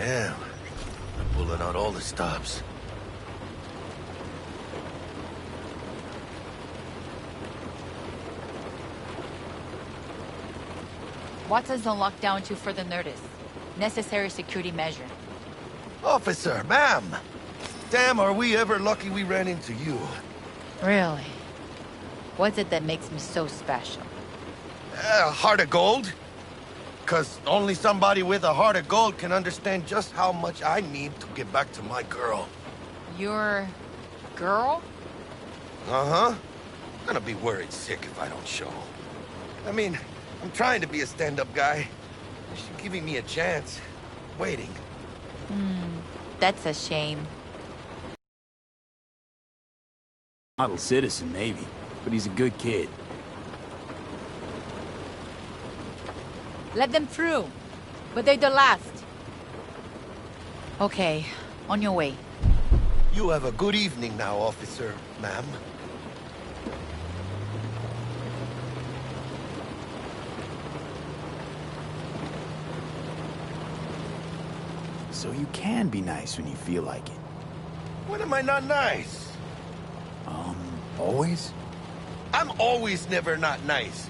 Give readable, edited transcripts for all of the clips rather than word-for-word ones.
Damn. I'm pulling out all the stops. Watson's on lockdown until further notice. Necessary security measure. Officer, ma'am! Damn, are we ever lucky we ran into you. Really? What's it that makes me so special? Heart of gold? 'Cause only somebody with a heart of gold can understand just how much I need to get back to my girl. Your... girl? Uh-huh. I'm gonna be worried sick if I don't show. I mean, I'm trying to be a stand-up guy. She's giving me a chance. Waiting. That's a shame. Model citizen, maybe. But he's a good kid. Let them through. But they're the last. Okay, on your way. You have a good evening now, officer, ma'am. So you can be nice when you feel like it. When am I not nice? Always? I'm always never not nice.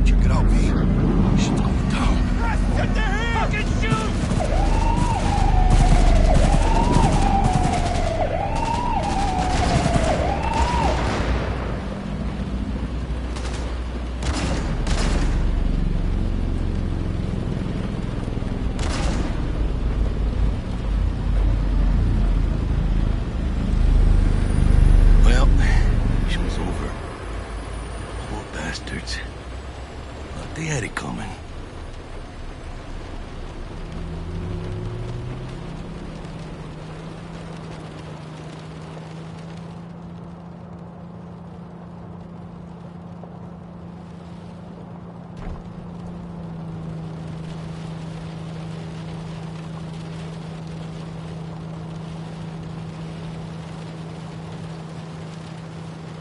Check it out, V. Shit's going down. Get the hell! Fucking shoot! Well, show's over. Poor bastards. But they had it coming.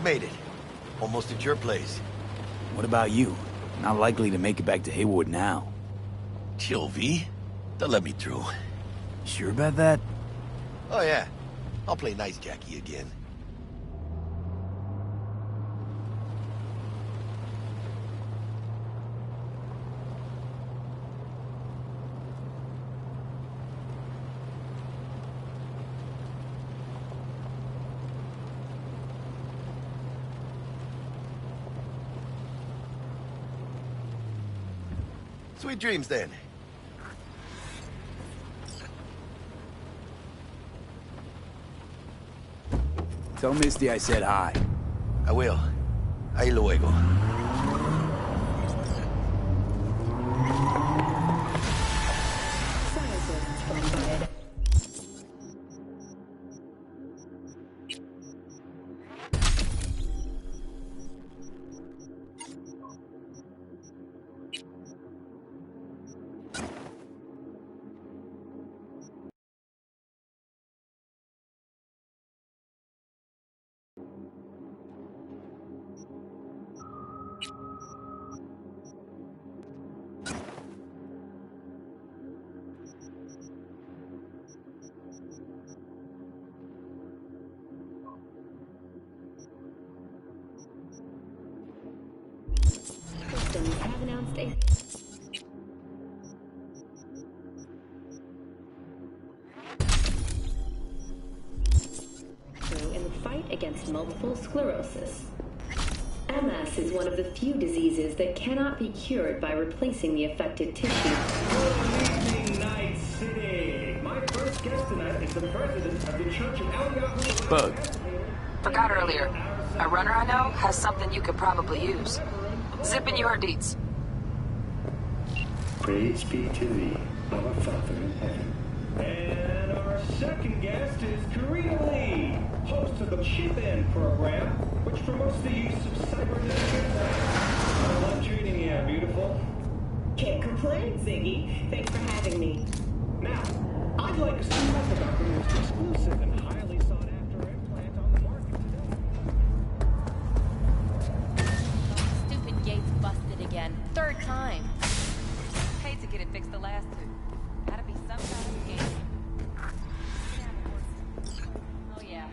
Made it. Almost at your place. What about you? Not likely to make it back to Haywood now. Chill, V. They'll let me through. Sure about that? Oh, yeah. I'll play nice Jackie again. Sweet dreams, then. Tell Misty I said hi. I will. Ahí luego. Have announced a... in the fight against multiple sclerosis. MS is one of the few diseases that cannot be cured by replacing the affected tissue. Good evening, Night City. My first guest tonight is the president of the Church of El Bug. Forgot earlier. A runner I know has something you could probably use. Zipping your deets. Praise be to thee, our Father in heaven. And our second guest is Karina Lee, host of the Chip In program, which promotes the use of cybernetic implants. How am I treating you, beautiful? Can't complain, Ziggy. Thanks for having me. Now, I'd like us to talk about the most exclusive and highly sought-after implant on the market today. Stupid gate's busted again. Third time. Hate to get it fixed the last two. Gotta be some kind of game. Oh yeah.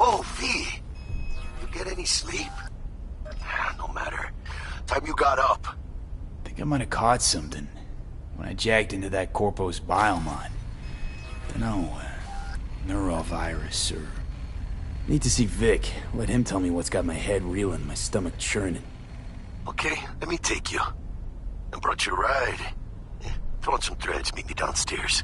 Oh, V. You get any sleep? No matter. Time you got up. Think I might have caught something when I jacked into that Corpo's biomon. Dunno, neurovirus or... Need to see Vic. Let him tell me what's got my head reeling, my stomach churning. Okay, let me take you. I brought you a ride. Throw on some threads, meet me downstairs.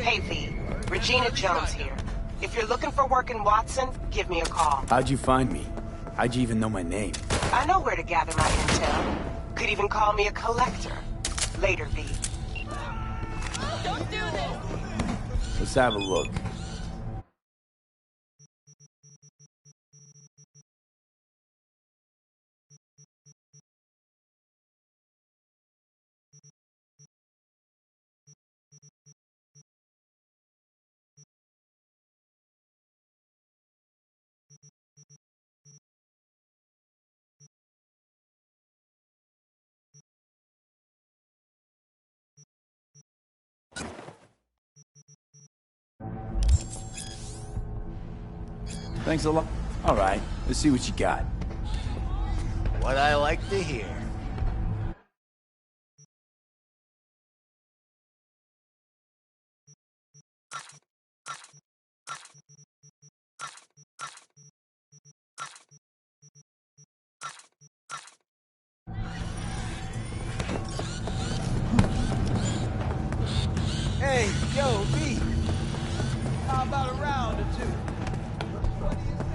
Hey, V. Regina Jones here. If you're looking for work in Watson, give me a call. How'd you find me? How'd you even know my name? I know where to gather my intel. Could even call me a collector. Later, V. Don't do this! Let's have a look. Thanks a lot. All right, let's see what you got. What I like to hear. Hey, yo, V. How about a round or two? What do you say?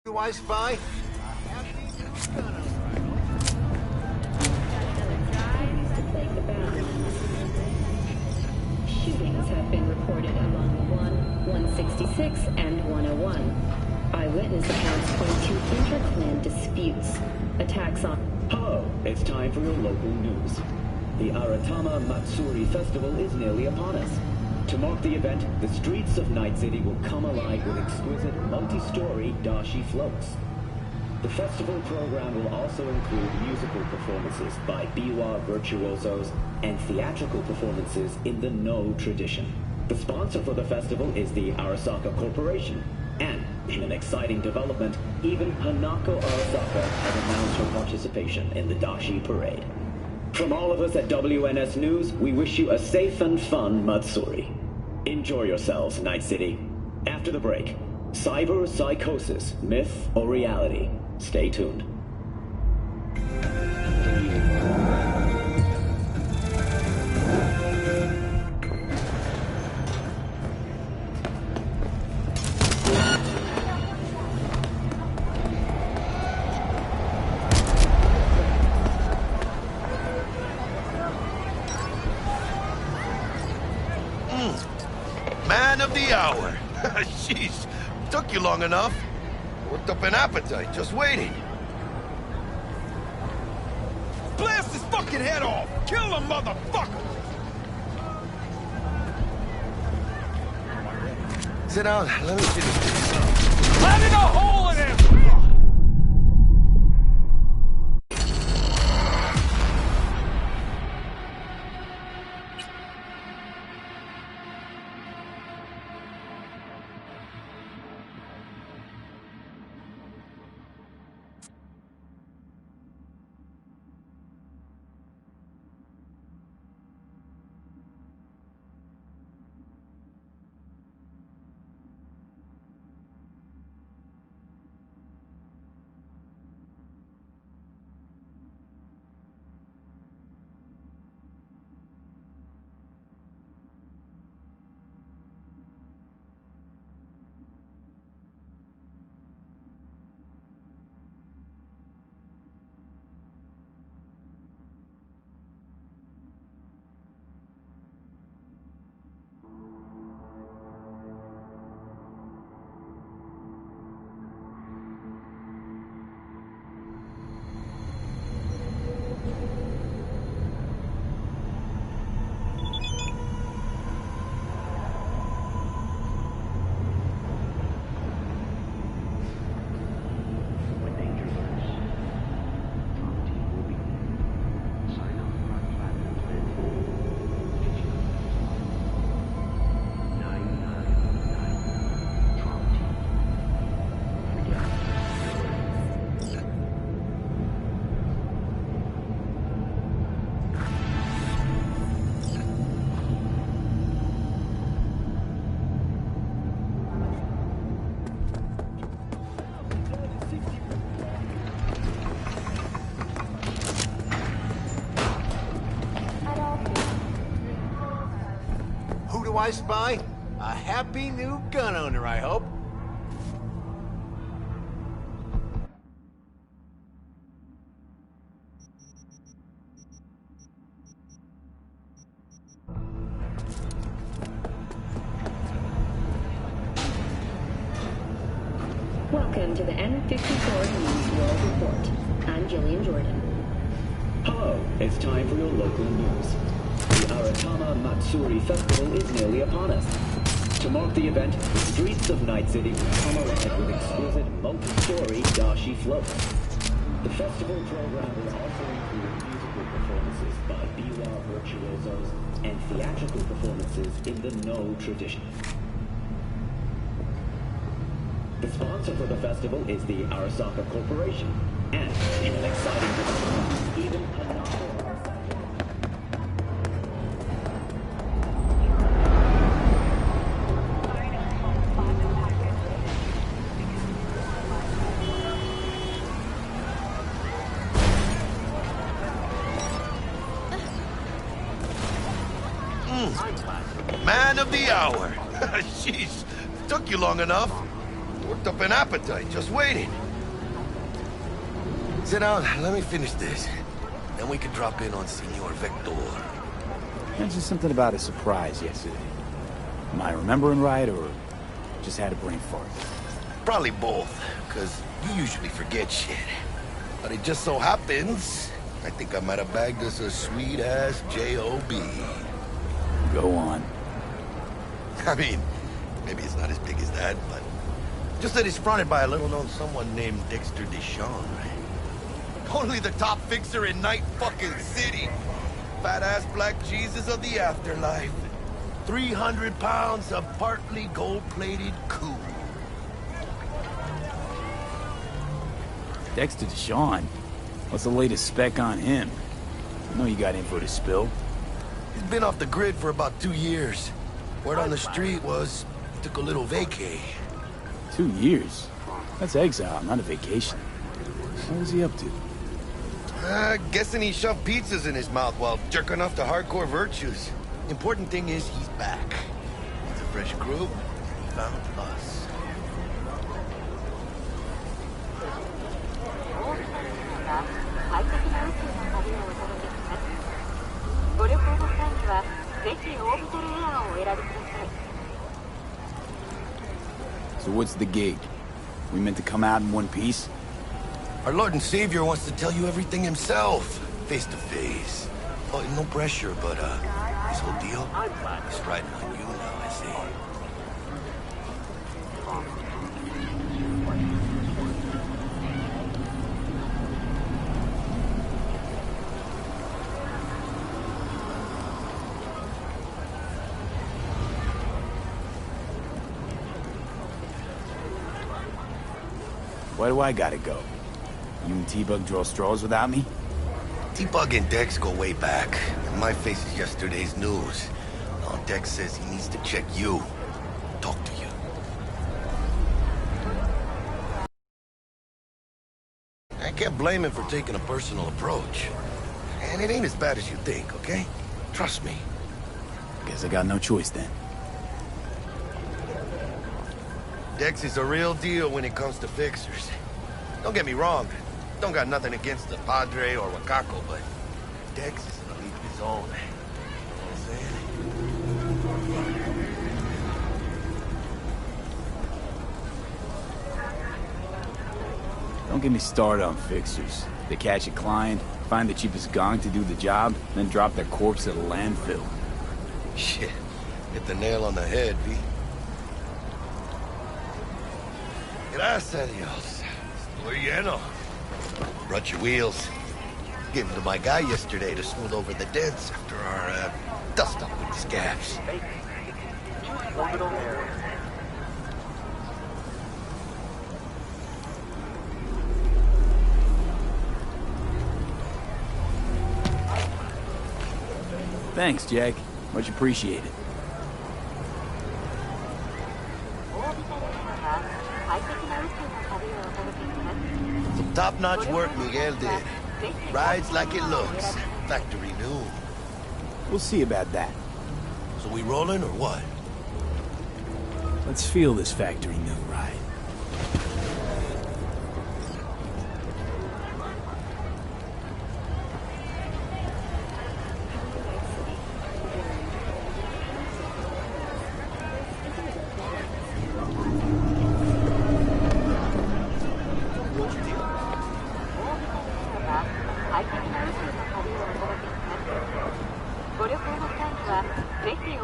Do I spy? Shootings have been reported among 166, and 101. Eyewitness accounts point to inter-clan disputes, attacks on... Hello, it's time for your local news. The Aratama Matsuri Festival is nearly upon us. To mark the event, the streets of Night City will come alive with exquisite multi-story dashi floats. The festival program will also include musical performances by biwa virtuosos and theatrical performances in the No tradition. The sponsor for the festival is the Arasaka Corporation, and in an exciting development, even Hanako Arasaka has announced her participation in the Dashi Parade. From all of us at WNS News, we wish you a safe and fun Matsuri. Enjoy yourselves, Night City. After the break, cyber psychosis, myth or reality? Stay tuned. Man of the hour. Jeez, took you long enough. Worked up an appetite, just waiting. Blast his fucking head off! Kill him, motherfucker! Sit down, let me see this. Let in a hole in him! Do I spy? A happy new gun owner, I hope. Welcome to the N54 News World Report. I'm Jillian Jordan. Hello, it's time for your local news. The Aratama Matsuri Festival is nearly upon us. To mark the event, the streets of Night City will come alive with exquisite multi-story dashi floats. The festival program will also include musical performances by biwa virtuosos and theatrical performances in the No tradition. The sponsor for the festival is the Arasaka Corporation, and in an exciting development, even Hanako Man of the hour. Jeez, took you long enough. Worked up an appetite, just waiting. Sit down, let me finish this. Then we can drop in on Senor Vector. Mentioned something about a surprise yesterday. Am I remembering right, or just had a brain fart? Probably both, because you usually forget shit. But it just so happens, I think I might have bagged us a sweet-ass J.O.B. Go on. I mean, maybe it's not as big as that, but... just that it's fronted by a little-known someone named Dexter Deshawn, right? Only the top fixer in Night fucking City. Fat-ass black Jesus of the afterlife. 300 pounds of partly gold-plated coup. Dexter Deshawn? What's the latest spec on him? I know you got info to spill. He's been off the grid for about 2 years. Word on the street was he took a little vacay. 2 years? That's exile, not a vacation. What was he up to? Guessing he shoved pizzas in his mouth while jerking off to hardcore virtues. Important thing is he's back. With a fresh crew, he found us. So what's the gig? We meant to come out in one piece? Our Lord and Savior wants to tell you everything himself, face to face. Oh, no pressure, but this whole deal is riding on you now, I see. Why do I gotta go? You and T-Bug draw straws without me? T-Bug and Dex go way back, and my face is yesterday's news. Now Dex says he needs to check you, talk to you. I can't blame him for taking a personal approach. And it ain't as bad as you think, okay? Trust me. Guess I got no choice then. Dex is a real deal when it comes to fixers. Don't get me wrong. Don't got nothing against the Padre or Wakako, but Dex is in a league of his own. You know what I'm saying? Don't get me started on fixers. They catch a client, find the cheapest gong to do the job, then drop their corpse at a landfill. Shit. Hit the nail on the head, V. Gracias a Dios. Estoy lleno. Brought your wheels. Gave them to my guy yesterday to smooth over the dents after our, dust-up with the scabs. Thanks, Jack. Much appreciated. Some top-notch work Miguel did. Rides like it looks. Factory new. We'll see about that. So we rolling or what? Let's feel this factory new ride.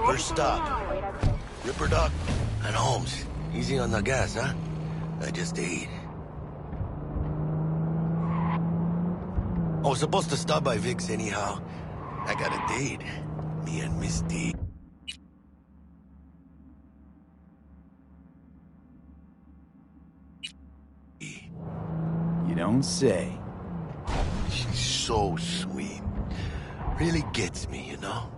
First stop. Ripper Doc and Holmes. Easy on the gas, huh? I just ate. I was supposed to stop by Vic's anyhow. I got a date. Me and Misty. You don't say. She's so sweet. Really gets me, you know?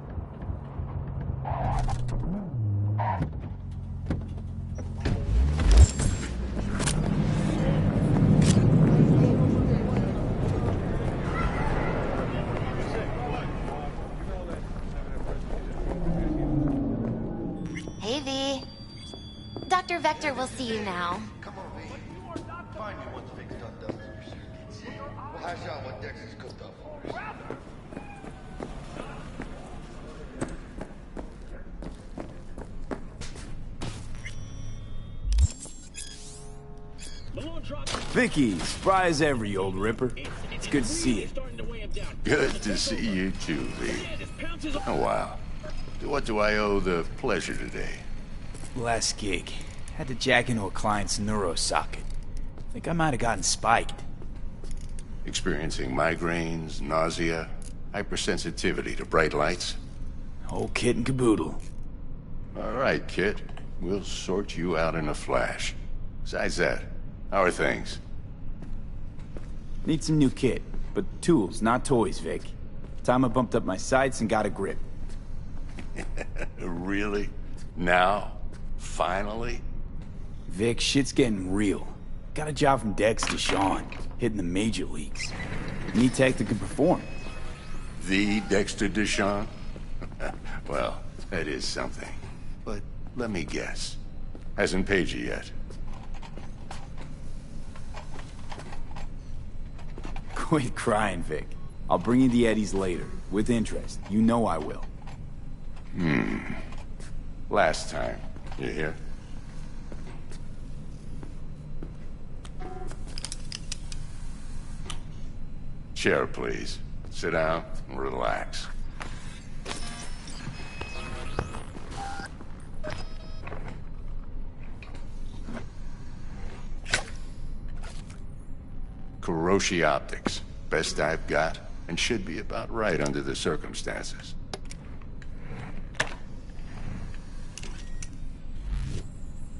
Hey, V. Dr. Vector will see you now. find me once Vic's done dusting your circuits. We'll hash out what Dex has cooked up for us. Vicky, spry as ever, you old ripper. It's good to see you. Good to see you too, V. Oh, wow. What do I owe the pleasure today? Last gig. Had to jack into a client's neuro socket. Think I might have gotten spiked. Experiencing migraines, nausea, hypersensitivity to bright lights? Whole kit and caboodle. All right, kid. We'll sort you out in a flash. Besides that, how are things? Need some new kit, but tools, not toys, Vic. Time I bumped up my sights and got a grip. Really? Now? Finally? Vic, shit's getting real. Got a job from Dex to Sean, hitting the major leagues. Need tech that can perform. The Dexter Deshawn? Well, that is something. But let me guess. Hasn't paid you yet. Quit crying, Vic. I'll bring you the eddies later, with interest. You know I will. Last time. You hear? Chair, please. Sit down and relax. Kuroshi Optics. Best I've got, and should be about right under the circumstances.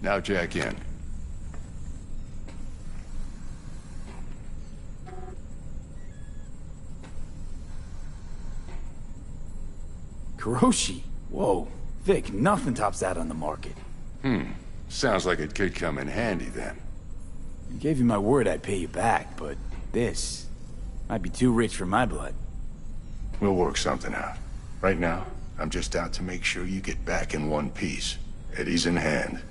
Now jack in. Kuroshi? Whoa. Vic, nothing tops that on the market. Sounds like it could come in handy then. I gave you my word I'd pay you back, but this might be too rich for my blood. We'll work something out. Right now, I'm just out to make sure you get back in one piece. Eddie's in hand.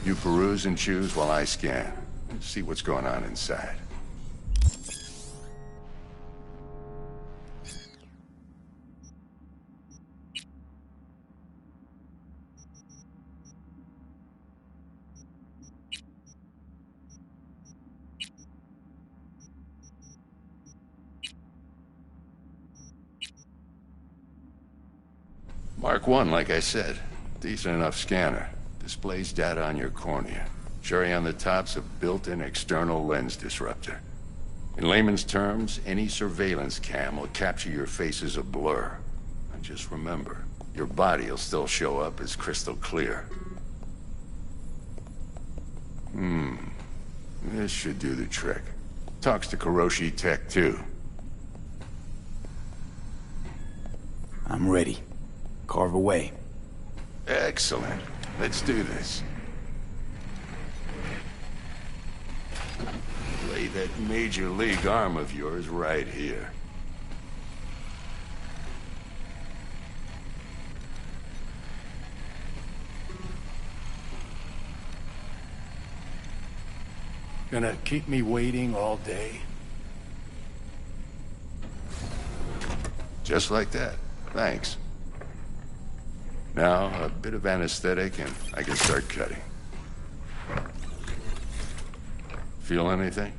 You peruse and choose while I scan. See what's going on inside. Mark 1, like I said. Decent enough scanner. Displays data on your cornea. Cherry on the top's a built-in external lens disruptor. In layman's terms, any surveillance cam will capture your face as a blur. And just remember, your body will still show up as crystal clear. This should do the trick. Talks to Kuroshi Tech, too. I'm ready. Carve away. Excellent. Let's do this. Lay that major league arm of yours right here. Gonna keep me waiting all day? Just like that. Thanks. Now, a bit of anesthetic and I can start cutting. Feel anything?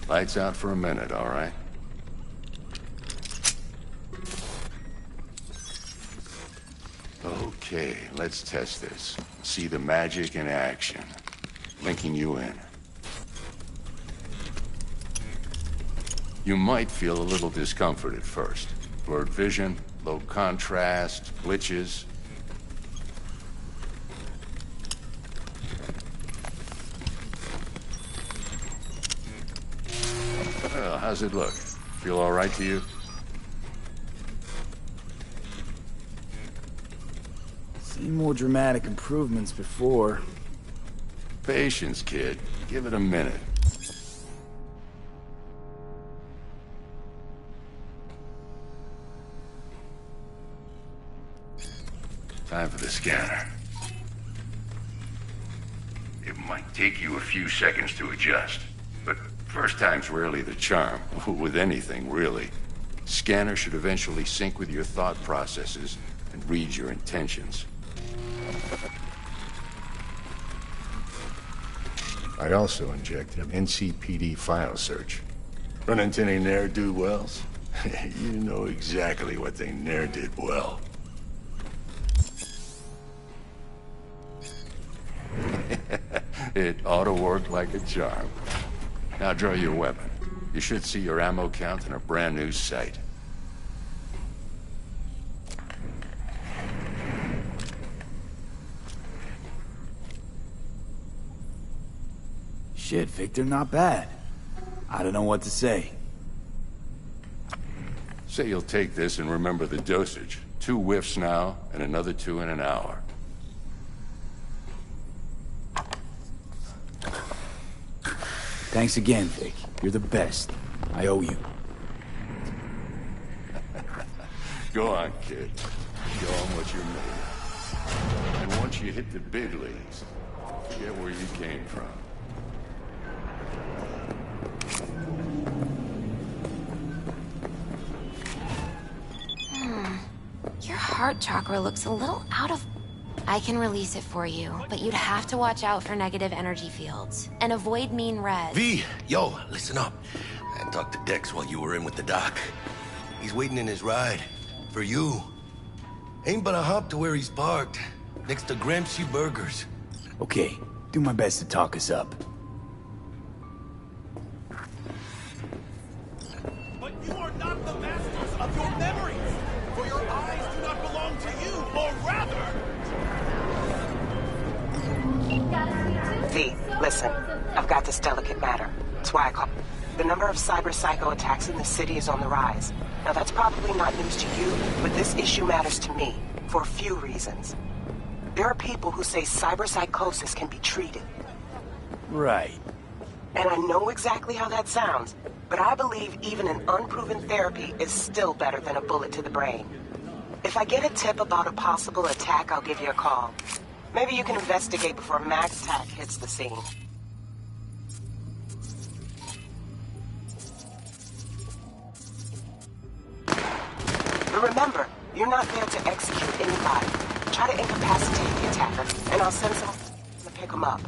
Lights out for a minute, all right? Okay, let's test this. See the magic in action. Linking you in. You might feel a little discomfort at first. Blurred vision, low contrast, glitches. Well, how's it look? Feel all right to you? Seen more dramatic improvements before. Patience, kid. Give it a minute. Time for the scanner. It might take you a few seconds to adjust, but first time's rarely the charm, with anything, really. Scanner should eventually sync with your thought processes and read your intentions. I also injected an NCPD file search. Run into any ne'er-do-wells? You know exactly what they ne'er did well. It ought to work like a charm. Now draw your weapon. You should see your ammo count in a brand new sight. Shit, Victor, not bad. I don't know what to say. Say you'll take this and remember the dosage. 2 whiffs now, and another 2 in an hour. Thanks again, Vic. You're the best. I owe you. Go on, kid. Show 'em what you're made of. And once you hit the big leagues, forget where you came from. Your heart chakra looks a little out of... I can release it for you, but you'd have to watch out for negative energy fields. And avoid mean res. V, yo, listen up. I talked to Dex while you were in with the doc. He's waiting in his ride. For you. Ain't but a hop to where he's parked. Next to Gramsci Burgers. Okay, do my best to talk us up. But you are not the masters of your memories! For your eyes do not belong to you, or rather... V, listen. I've got this delicate matter. That's why I called. The number of cyber-psycho attacks in the city is on the rise. Now, that's probably not news to you, but this issue matters to me, for a few reasons. There are people who say cyberpsychosis can be treated. Right. And I know exactly how that sounds, but I believe even an unproven therapy is still better than a bullet to the brain. If I get a tip about a possible attack, I'll give you a call. Maybe you can investigate before Max Tack hits the scene. But remember, you're not there to execute anybody. Try to incapacitate the attacker, and I'll send someone to pick him up.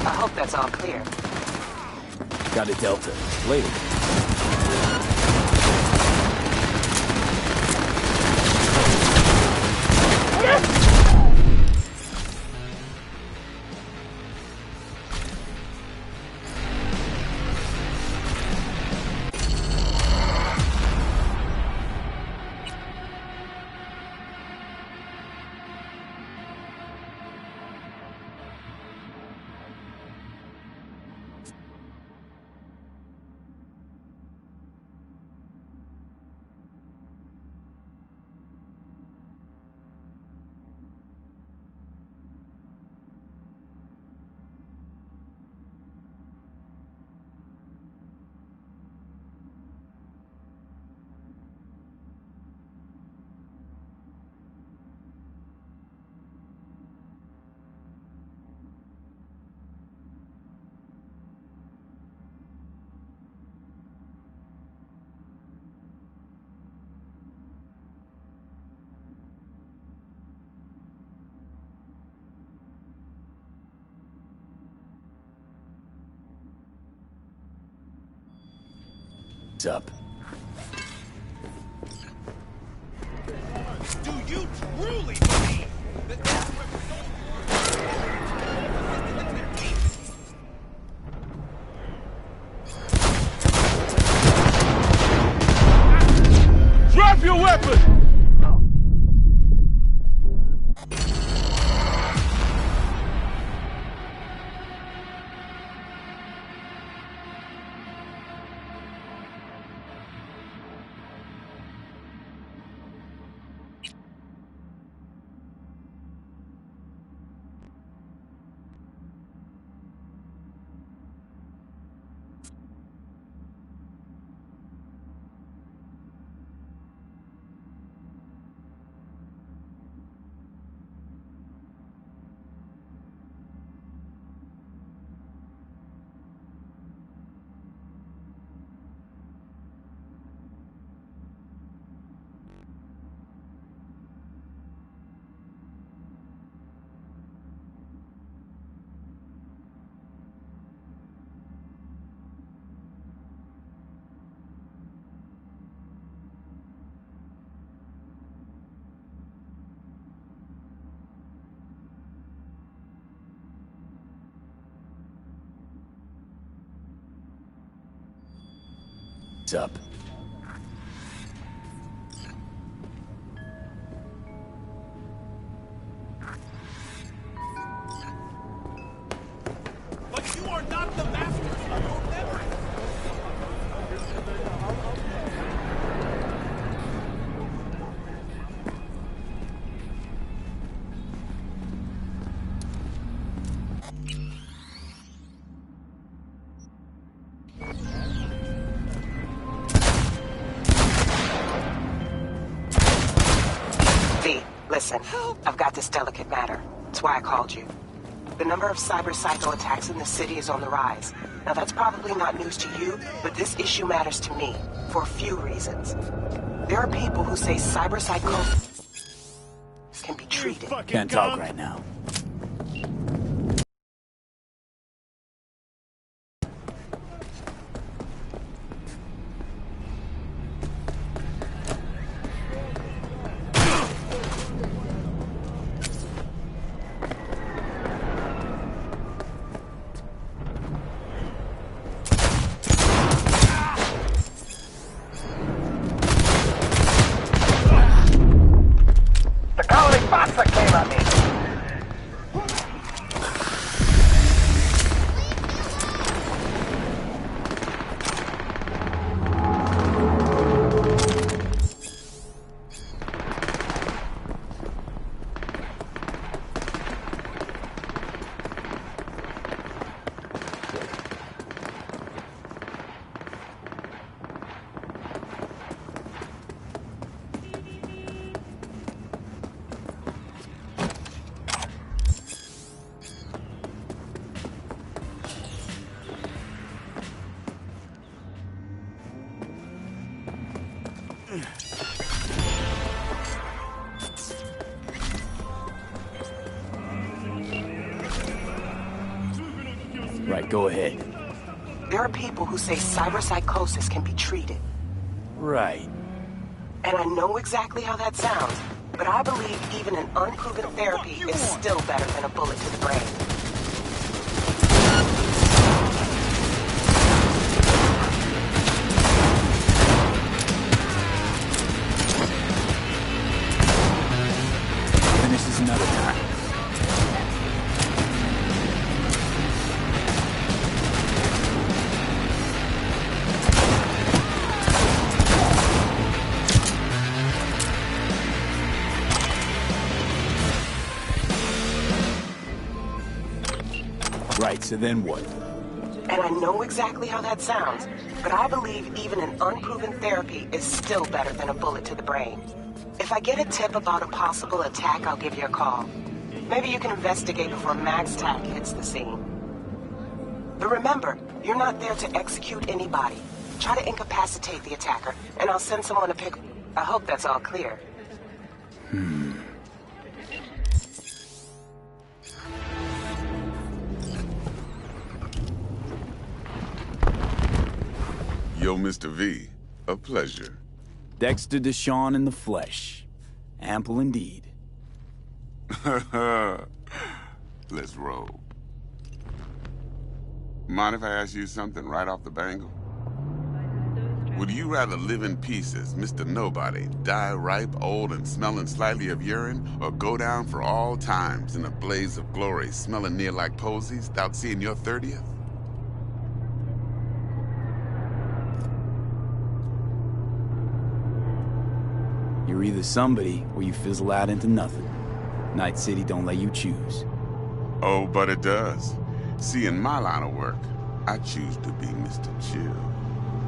I hope that's all clear. Got a Delta. Later. Up. Do you truly believe that this Drop your weapon! What's up? But you are not the masters of your memory. V, listen. I've got this delicate matter. That's why I called you. The number of cyber psycho attacks in the city is on the rise. Now that's probably not news to you, but this issue matters to me for a few reasons. There are people who say cyber psycho can be treated. Can't talk right now. Right, go ahead. There are people who say cyberpsychosis can be treated. Right. And I know exactly how that sounds, but I believe even an unproven therapy is still better than a bullet to the brain. Finish this another time. Right, so then what? And I know exactly how that sounds, but I believe even an unproven therapy is still better than a bullet to the brain. If I get a tip about a possible attack, I'll give you a call. Maybe you can investigate before MaxTac hits the scene. But remember, you're not there to execute anybody. Try to incapacitate the attacker, and I'll send someone to pick... I hope that's all clear. Yo, Mr. V, a pleasure. Dexter Deshawn in the flesh. Ample indeed. Let's roll. Mind if I ask you something right off the bangle? Would you rather live in pieces, Mr. Nobody, die ripe, old, and smelling slightly of urine, or go down for all times in a blaze of glory, smelling near like posies, without seeing your 30th? You're either somebody, or you fizzle out into nothing. Night City don't let you choose. Oh, but it does. See, in my line of work, I choose to be Mr. Chill.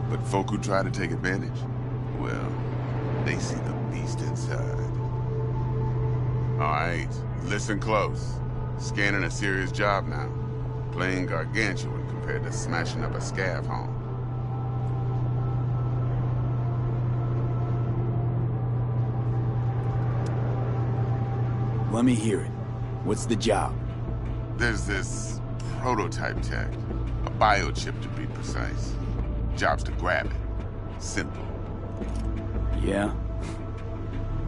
But folk who try to take advantage, well, they see the beast inside. All right, listen close. Scanning a serious job now. Playing gargantuan compared to smashing up a scav home. Let me hear it. What's the job? There's this prototype tech. A biochip, to be precise. Job's to grab it. Simple. Yeah?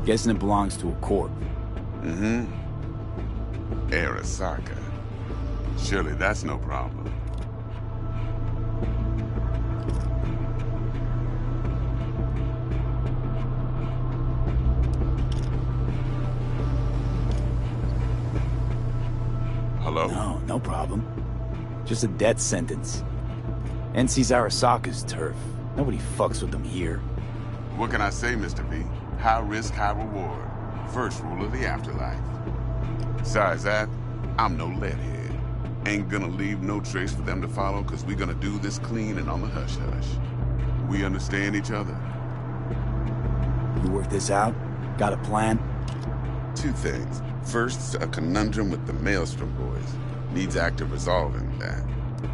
Guessing it belongs to a corp. Mm-hmm. Arasaka. Surely that's no problem. Hello? No, no problem. Just a death sentence. NC's Arasaka's turf. Nobody fucks with them here. What can I say, Mr. V? High risk, high reward. First rule of the afterlife. Besides that, I'm no leadhead. Ain't gonna leave no trace for them to follow, cause we gonna do this clean and on the hush-hush. We understand each other. You work this out? Got a plan? Two things. First, a conundrum with the Maelstrom boys. Needs active resolving that.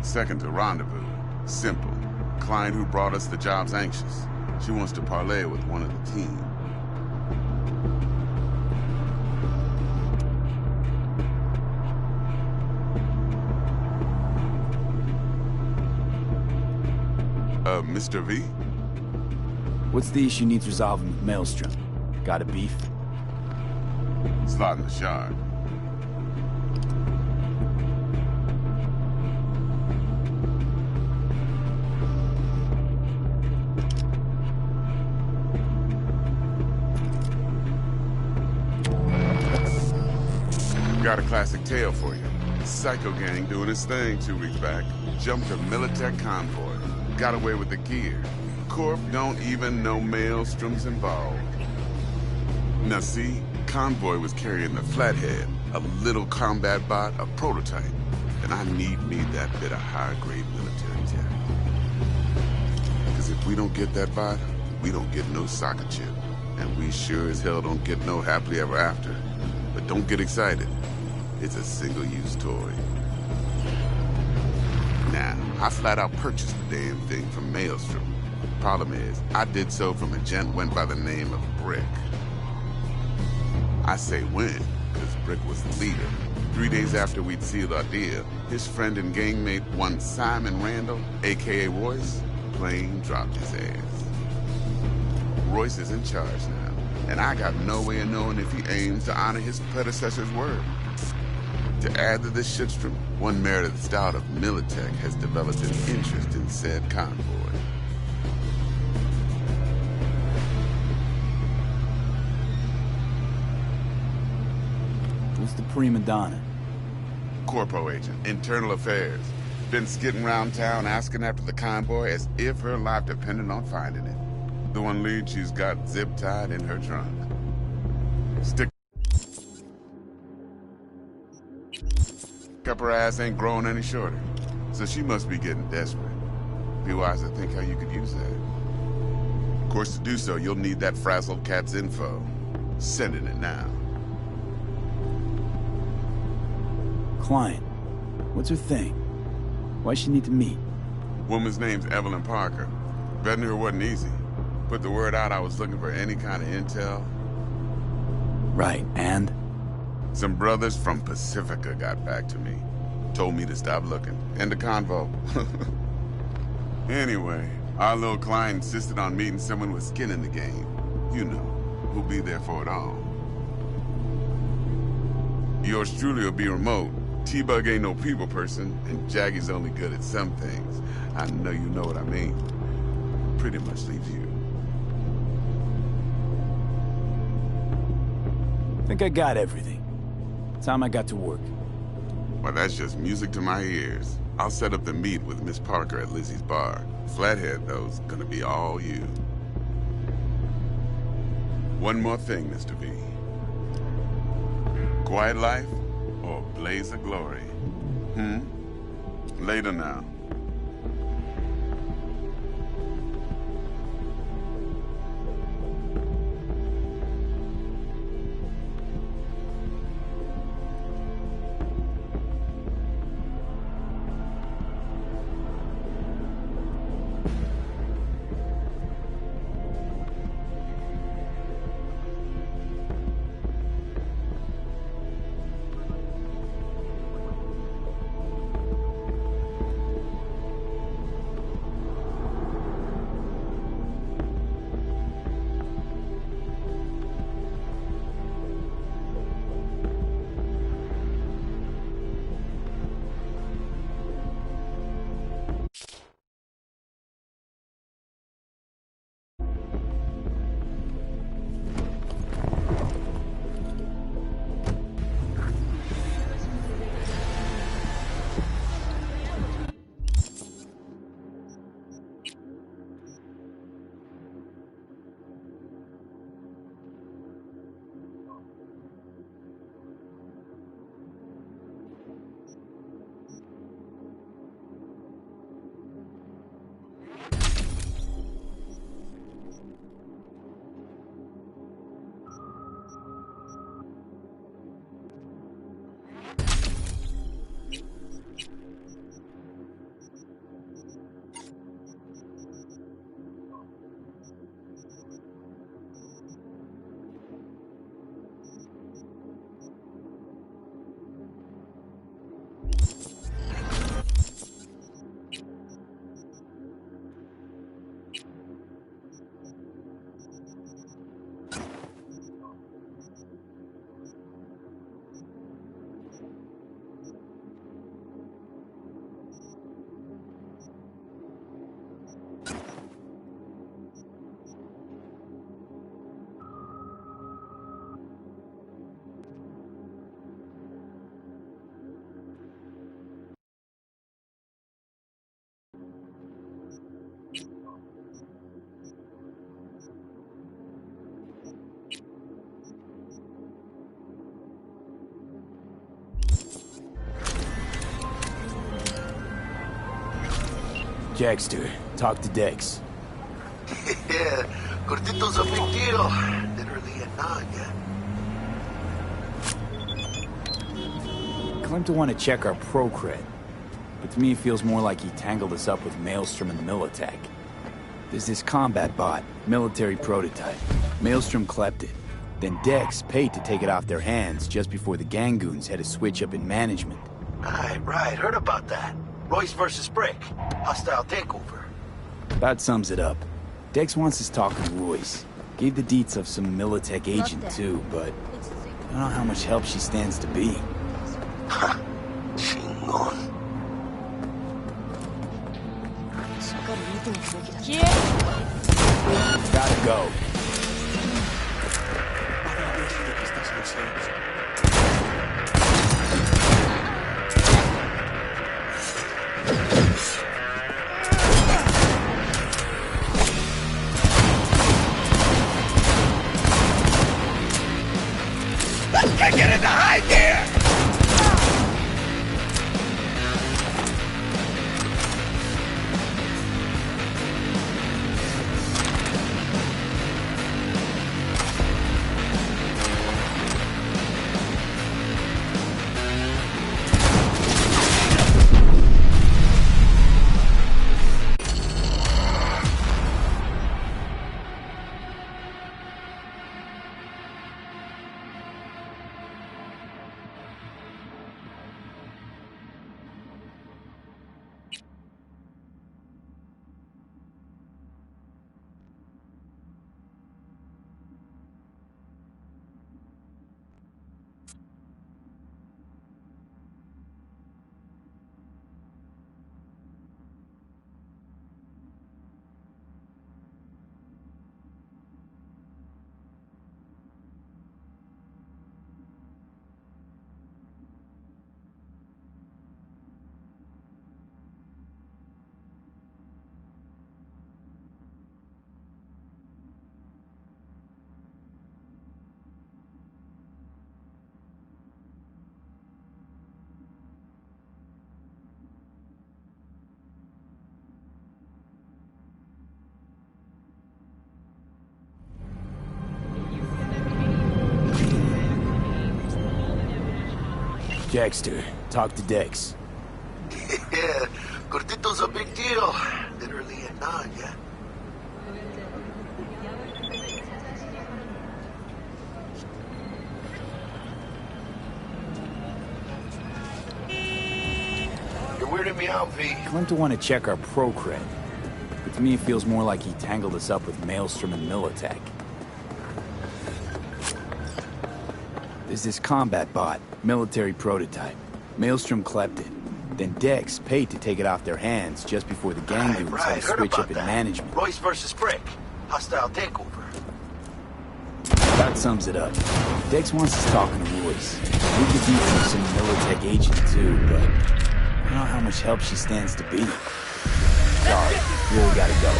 Second, a rendezvous. Simple. Client who brought us the job's anxious. She wants to parlay with one of the team. Mr. V? What's the issue needs resolving with Maelstrom? Got a beef? Slot in the shard. Got a classic tale for you. Psycho gang doing its thing 2 weeks back. Jumped a Militech convoy. Got away with the gear. Corp don't even know Maelstrom's involved. Now see, convoy was carrying the Flathead, a little combat bot, a prototype. And I need that bit of high-grade military tech. Because if we don't get that bot, we don't get no soccer chip. And we sure as hell don't get no happily ever after. But don't get excited. It's a single-use toy. Now, I flat out purchased the damn thing from Maelstrom. Problem is, I did so from a gent went by the name of Brick. I say when, because Brick was the leader. 3 days after we'd sealed our deal, his friend and gangmate, one Simon Randall, a.k.a. Royce, plain dropped his ass. Royce is in charge now, and I got no way of knowing if he aims to honor his predecessor's word. To add to this shitstrom, one Meredith Stout of Militech has developed an interest in said convoy. Who's the prima donna? Corpo agent, internal affairs. Been skidding around town asking after the convoy as if her life depended on finding it. The one lead she's got zip-tied in her trunk. Stick up her ass ain't growing any shorter. So she must be getting desperate. Be wise to think how you could use that. Of course, to do so, you'll need that frazzled cat's info. Sending it now. Client. What's her thing? Why's she need to meet? Woman's name's Evelyn Parker. Vetting her wasn't easy. Put the word out I was looking for any kind of intel. Right, and? Some brothers from Pacifica got back to me. Told me to stop looking. End of convo. Anyway, our little client insisted on meeting someone with skin in the game. You know, who'll be there for it all. Yours truly will be remote. T-Bug ain't no people person, and Jaggy's only good at some things. I know you know what I mean. Pretty much leaves you. Think I got everything. Time I got to work. Well, that's just music to my ears. I'll set up the meet with Miss Parker at Lizzie's bar. Flathead, though's gonna be all you. One more thing, Mr. V. Quiet life or blaze of glory? Later now. Jackster, talk to Dex. Yeah, Cortito's a big deal. Literally a nod, yeah. Claimed to want to check our pro cred, but to me it feels more like he tangled us up with Maelstrom and the Militech. There's this combat bot, military prototype. Maelstrom clept it. Then Dex paid to take it off their hands just before the Gangoons had a switch up in management. Right, heard about that. Royce versus Brick. Hostile takeover. That sums it up. Dex wants us talking to Royce. Gave the deets of some Militech agent too, but I don't know how much help she stands to be. Chingón. Gotta go. Let's kick it into high gear! Jackster, talk to Dex. Yeah, Cortito's a big deal. Literally a nod, yeah. You're weirding me out, V. Claimed to want to check our pro cred, but to me it feels more like he tangled us up with Maelstrom and Militech. There's this combat bot, military prototype. Maelstrom clept it. Then Dex paid to take it off their hands just before the Gangoons had a switch up in management. Royce versus Brick. Hostile takeover. That sums it up. Dex wants us talking to Royce. We could be through some Militech agent too, but I don't know how much help she stands to be. Sorry, really gotta go.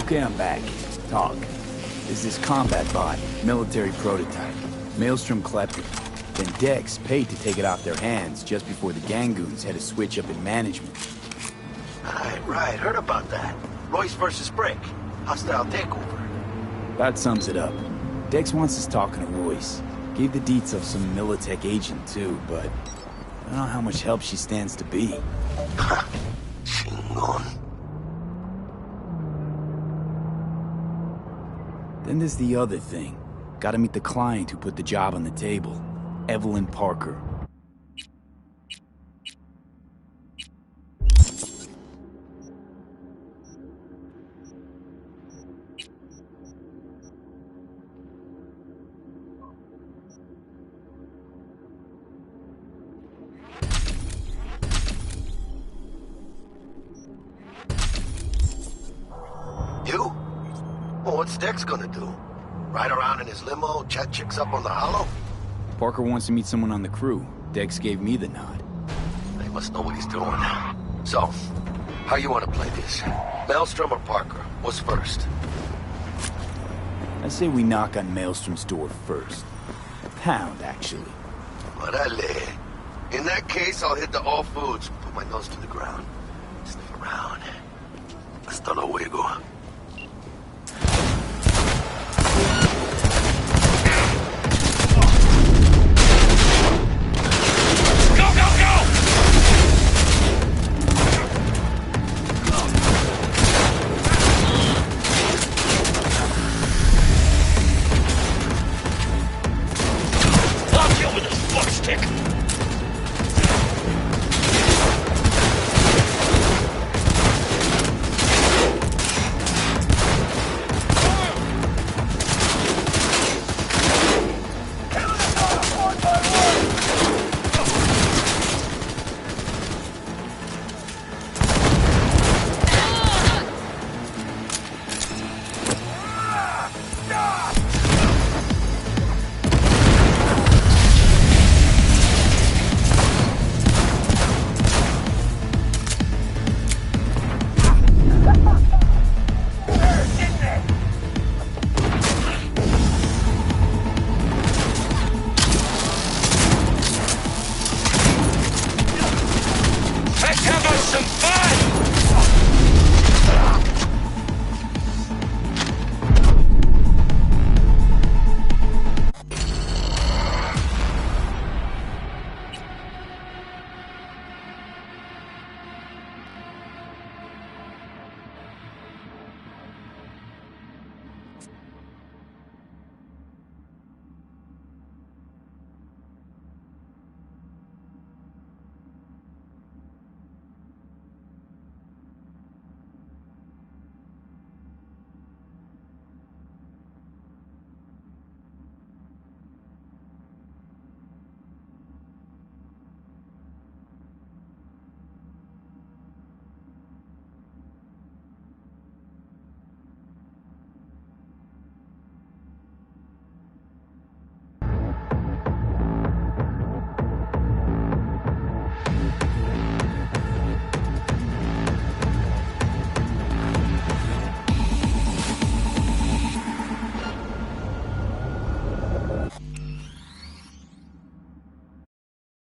Okay, I'm back. Talk. There's this combat bot, military prototype. Maelstrom clept it. Then Dex paid to take it off their hands just before the Gangoons had a switch up in management. Right, heard about that. Royce versus Brick. Hostile takeover. That sums it up. Dex wants us talking to Royce. Gave the deets of some Militech agent too, but I don't know how much help she stands to be. Chingón. Then there's the other thing. Gotta meet the client who put the job on the table. Evelyn Parker. what's Dex gonna do? Ride around in his limo, chat chicks up on the hollow? Parker wants to meet someone on the crew. Dex gave me the nod. He must know what he's doing. So, how you want to play this? Maelstrom or Parker? What's first? I say we knock on Maelstrom's door first. Pound, actually. Orale. In that case, I'll hit the all foods, put my nose to the ground, sniff around. Hasta luego.